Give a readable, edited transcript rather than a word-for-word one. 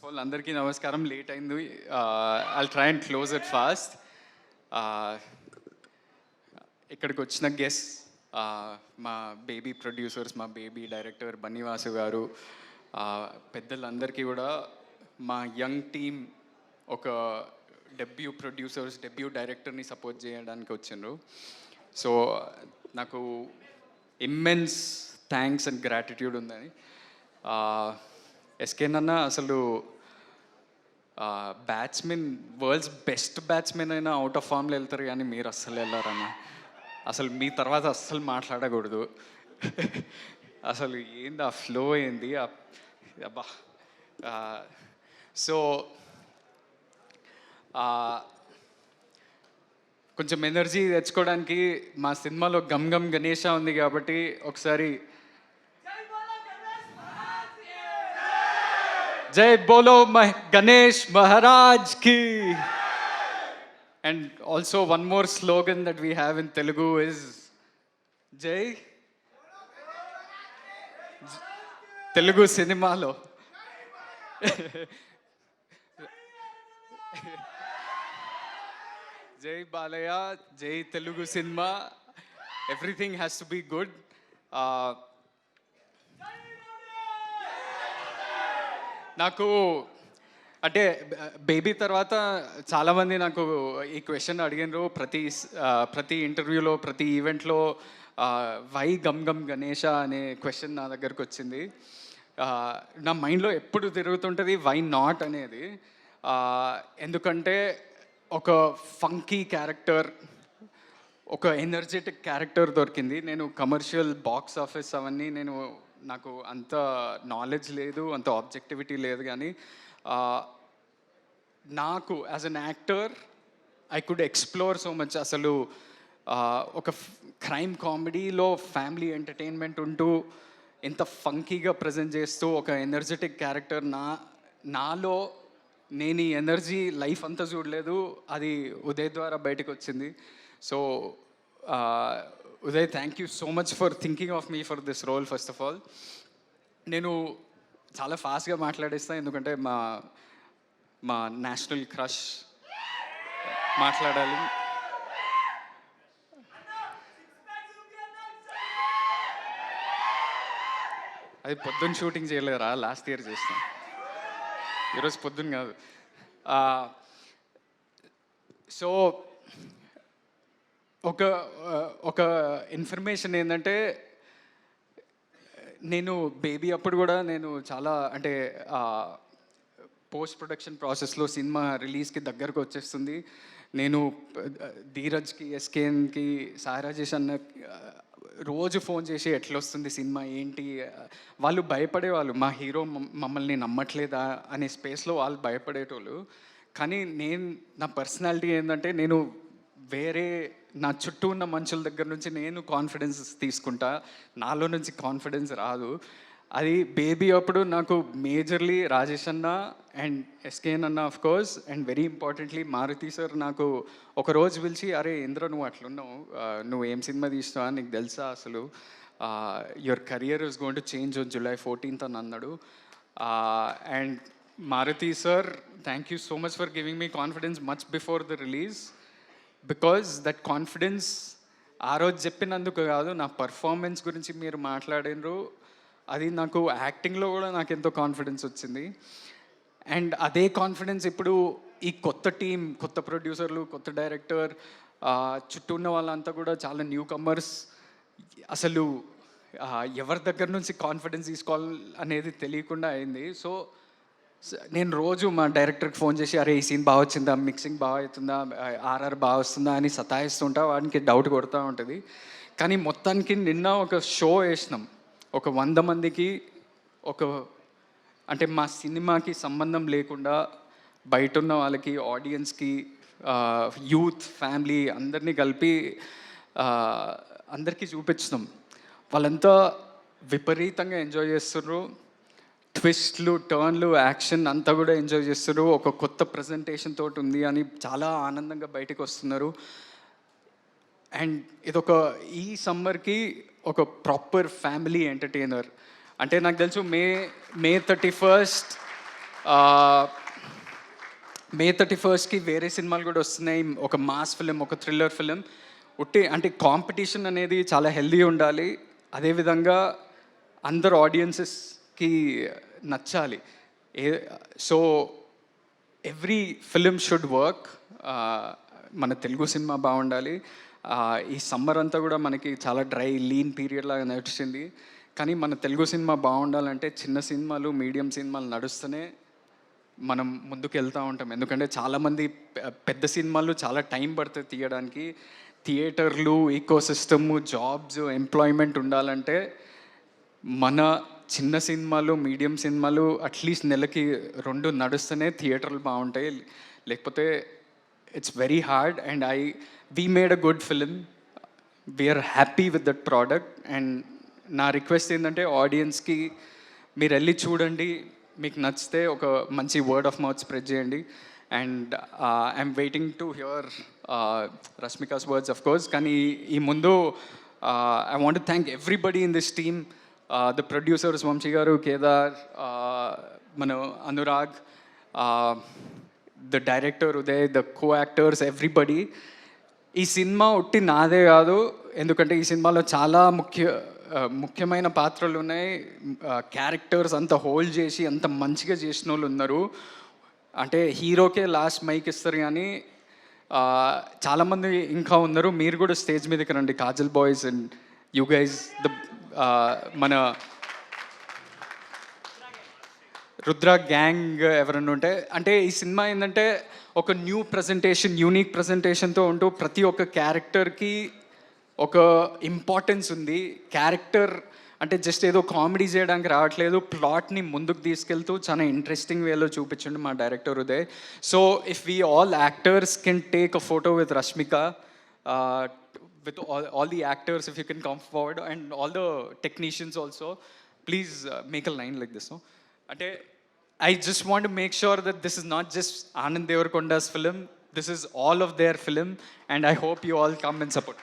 Of all అందరికీ నమస్కారం. Late అయింది. I'll try and close it fast. ఇక్కడికి వచ్చిన గెస్ట్ మా బేబీ ప్రొడ్యూసర్స్, మా బేబీ డైరెక్టర్ బన్నీవాసు గారు, పెద్దలందరికీ కూడా మా యంగ్ టీమ్ ఒక డెబ్యూ ప్రొడ్యూసర్స్, డెబ్యూ డైరెక్టర్ని సపోర్ట్ చేయడానికి వచ్చిండ్రు. సో నాకు ఇమ్మెన్స్ థ్యాంక్స్ అండ్ గ్రాటిట్యూడ్ ఉందని. ఎస్కేన్ అన్న అసలు బ్యాట్స్మెన్, వరల్డ్స్ బెస్ట్ బ్యాట్స్మెన్ అయినా అవుట్ ఆఫ్ ఫామ్లో వెళ్తారు, కానీ మీరు అస్సలు వెళ్ళారన్న. అసలు మీ తర్వాత అస్సలు మాట్లాడకూడదు. అసలు ఏంది ఆ ఫ్లో, ఏంది అబ్బా. సో కొంచెం ఎనర్జీ తెచ్చుకోవడానికి మా సినిమాలో గమ్ గమ్ గణేష ఉంది కాబట్టి ఒకసారి జై బోలో గణేష్ మహారాజ్ కి. And also one more slogan that we have in Telugu is Jai Telugu Cinemalo. Jai Balaya, Jai Telugu Cinema. Everything has to be good. నాకు అంటే బేబీ తర్వాత చాలామంది నాకు ఈ క్వశ్చన్ అడిగినారు. ప్రతి ఇంటర్వ్యూలో, ప్రతి ఈవెంట్లో వై గమ్ గమ్ గణేష అనే క్వశ్చన్ నా దగ్గరకు వచ్చింది. నా మైండ్లో ఎప్పుడు తిరుగుతుంటుంది వై నాట్ అనేది. ఎందుకంటే ఒక ఫంకీ క్యారెక్టర్, ఒక ఎనర్జెటిక్ క్యారెక్టర్ దొరికింది. నేను కమర్షియల్ బాక్స్ ఆఫీస్ అవన్నీ నాకు అంత నాలెడ్జ్ లేదు, అంత ఆబ్జెక్టివిటీ లేదు, కానీ నాకు as an actor I could explore so much. అసలు ఒక క్రైమ్ కామెడీలో ఫ్యామిలీ ఎంటర్టైన్మెంట్ ఉంటూ ఎంత ఫంకీగా ప్రజెంట్ చేస్తూ ఒక ఎనర్జెటిక్ క్యారెక్టర్ నాలో నేను ఈ ఎనర్జీ లైఫ్ అంతా చూడలేదు, అది ఉదయ్ ద్వారా బయటకు వచ్చింది. So Uday, thank you so much for thinking of me for this role. First of all నేను చాలా ఫాస్ట్గా మాట్లాడేస్తాను, ఎందుకంటే మా నేషనల్ క్రష్ మాట్లాడాలి. అది పొద్దున్న షూటింగ్ చేయలేరా, లాస్ట్ ఇయర్ చేస్తాం, ఈరోజు పొద్దున్న కాదు. సో ఒక ఇన్ఫర్మేషన్ ఏంటంటే, నేను బేబీ అప్పుడు కూడా నేను చాలా అంటే పోస్ట్ ప్రొడక్షన్ ప్రాసెస్లో సినిమా రిలీజ్కి దగ్గరకు వచ్చేస్తుంది. నేను ధీరజ్కి, ఎస్కేన్కి, సాయిరాజేష్ అన్న రోజు ఫోన్ చేసి ఎట్లా వస్తుంది సినిమా ఏంటి, వాళ్ళు భయపడేవాళ్ళు. మా హీరో మమ్మల్ని నమ్మట్లేదా అనే స్పేస్లో వాళ్ళు భయపడేటోళ్ళు. కానీ నా పర్సనాలిటీ ఏంటంటే, నేను వేరే నా చుట్టూ ఉన్న మనుషుల దగ్గర నుంచి నేను కాన్ఫిడెన్స్ తీసుకుంటా, నాలో నుంచి కాన్ఫిడెన్స్ రాదు. అది బేబీ అప్పుడు నాకు మేజర్లీ రాజేష్ అన్న అండ్ ఎస్కేఎన్ అన్న of course, and very importantly Maruthi sir నాకు ఒకరోజు పిలిచి, అరే ఇంద్ర నువ్వు అట్లున్నావు, నువ్వు ఏం సినిమా తీస్తావా, నీకు తెలుసా అసలు your career is going to change on July 14th అని అన్నాడు. And Maruthi sir, thank you so much for giving me confidence much before the release, because that confidence ఆ రోజు చెప్పినందుకు కాదు, నా పర్ఫార్మెన్స్ గురించి మీరు మాట్లాడినరు, అది నాకు యాక్టింగ్లో కూడా నాకు ఎంతో కాన్ఫిడెన్స్ వచ్చింది. అండ్ అదే కాన్ఫిడెన్స్ ఇప్పుడు ఈ కొత్త టీం, కొత్త ప్రొడ్యూసర్లు, కొత్త డైరెక్టర్, చుట్టూ ఉన్న వాళ్ళంతా కూడా చాలా న్యూ కమర్స్, అసలు ఎవరి దగ్గర నుంచి కాన్ఫిడెన్స్ తీసుకోవాలి అనేది తెలియకుండా అయింది. సో నేను రోజు మా డైరెక్టర్కి ఫోన్ చేసి, అరే ఈ సీన్ బాగా వచ్చిందా, మిక్సింగ్ బాగా అవుతుందా, ఆర్ఆర్ బాగా వస్తుందా అని సతాయిస్తుంటా, వాడికి డౌట్ కొడుతూ ఉంటుంది. కానీ మొత్తానికి నిన్న ఒక షో వేసినాం, ఒక 100 మందికి, అంటే మా సినిమాకి సంబంధం లేకుండా బయట ఉన్న వాళ్ళకి, ఆడియన్స్కి, యూత్, ఫ్యామిలీ అందరినీ కలిపి అందరికీ చూపించినాం. వాళ్ళంతా విపరీతంగా ఎంజాయ్ చేస్తున్నారు. ట్విస్ట్లు, టర్న్లు, యాక్షన్ అంతా కూడా ఎంజాయ్ చేస్తున్నారు. ఒక కొత్త ప్రజెంటేషన్ తోటి ఉంది అని చాలా ఆనందంగా బయటకు వస్తున్నారు. అండ్ ఇదొక ఈ సమ్మర్కి ఒక ప్రాపర్ ఫ్యామిలీ ఎంటర్టైనర్. అంటే నాకు తెలుసు మే 31 మే 31st వేరే సినిమాలు కూడా వస్తున్నాయి, ఒక మాస్ ఫిలిం, ఒక థ్రిల్లర్ ఫిలిం. అంటే కాంపిటీషన్ అనేది చాలా హెల్దీ ఉండాలి, అదేవిధంగా అందరు ఆడియన్సెస్కి నచ్చాలి. So every film should work. మన తెలుగు సినిమా బాగుండాలి. ఈ సమ్మర్ అంతా కూడా మనకి చాలా డ్రై లీన్ పీరియడ్ లాగా నడిచింది, కానీ మన తెలుగు సినిమా బాగుండాలంటే చిన్న సినిమాలు, మీడియం సినిమాలు నడుస్తూనే మనం ముందుకు వెళ్తూ ఉంటాం. ఎందుకంటే చాలామంది పెద్ద సినిమాలు చాలా టైం పడుతుంది తీయడానికి. థియేటర్లు, ఈకో సిస్టము, జాబ్స్, ఎంప్లాయ్మెంట్ ఉండాలంటే మన చిన్న సినిమాలు, మీడియం సినిమాలు అట్లీస్ట్ నెలకి 2 నడుస్తూనే థియేటర్లు బాగుంటాయి. లేకపోతే it's very hard. And we made a good film, we're happy with that product. And నా రిక్వెస్ట్ ఏంటంటే ఆడియన్స్కి మీరు వెళ్ళి చూడండి, మీకు నచ్చితే ఒక మంచి వర్డ్ ఆఫ్ మౌత్ స్ప్రెడ్ చేయండి. And I'm waiting to hear Rashmika's words of course. కానీ ఈ ముందు I want to thank everybody in this team, the producers Vamsi గారు, కేదార్, మన Anurag, the director Uday, the co actors, everybody. ఈ సినిమా ఒట్టి నాదే కాదు, ఎందుకంటే ఈ సినిమాలో చాలా ముఖ్యమైన పాత్రలు ఉన్నాయి. క్యారెక్టర్స్ అంత హోల్డ్ చేసి అంత మంచిగా చేసిన వాళ్ళు ఉన్నారు. అంటే హీరోకే లాస్ట్ మైక్ ఇస్తారు, కానీ చాలామంది ఇంకా ఉన్నారు. మీరు కూడా స్టేజ్ మీదకి రండి, Kajal boys and you guys, మన రుద్ర గ్యాంగ్ ఎవరన్నా ఉంటే. అంటే ఈ సినిమా ఏంటంటే ఒక న్యూ ప్రజెంటేషన్, యూనిక్ ప్రజెంటేషన్తో ఉంటూ ప్రతి ఒక్క క్యారెక్టర్కి ఒక ఇంపార్టెన్స్ ఉంది. క్యారెక్టర్ అంటే జస్ట్ ఏదో కామెడీ చేయడానికి రావట్లేదు, ప్లాట్ని ముందుకు తీసుకెళ్తూ చాలా ఇంట్రెస్టింగ్ వేలో చూపించండి మా director Uday. So if we all actors can take a photo with Rashmika, with all the actors, if you can come forward, and all the technicians also, please make a line like this, no? Ante I just want to make sure that this is not just Anand Devarakonda's film, this is all of their film, and I hope you all come and support.